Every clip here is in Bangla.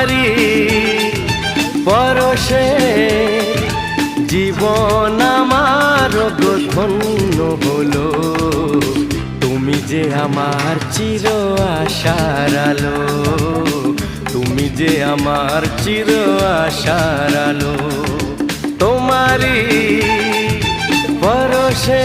তোমারি পরশে জীবন আমার ধন্য হলো। তুমি যে আমার চির আশার আলো, তুমি যে আমার চির আশার আলো। তোমারি পরশে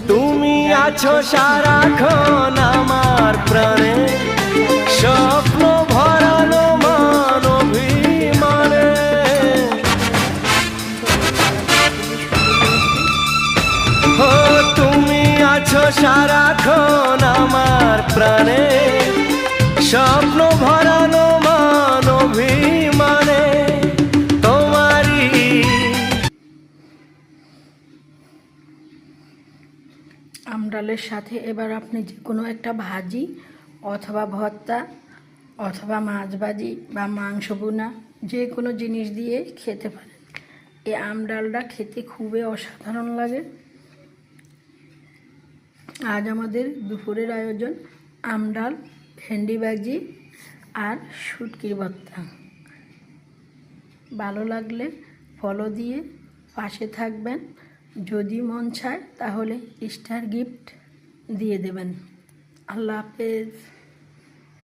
তুমি আছো সারাক্ষণ আমার প্রাণে, স্বপ্ন ভরানো মান অভিমানে। ও তুমি আছো সারাক্ষণ আমার প্রাণে, স্বপ্ন ভরানো মান অভিমানে। তোমারি আমডালের সাথে এবার আপনি যে কোনো একটা ভাজি অথবা ভর্তা অথবা মাছ ভাজি বা মাংস ভুনা যে কোনো জিনিস দিয়ে খেতে পারেন। এই আমডালটা খেতে খুবই অসাধারণ লাগে। আজ আমাদের দুপুরের আয়োজন আমডাল, ভেন্ডি ভাজি আর শুটকির ভর্তা। ভালো লাগলে ফলো দিয়ে পাশে থাকবেন। যদি মন চায় তাহলে স্টার গিফট দিয়ে দেবেন। আল্লাহ হাফেজ।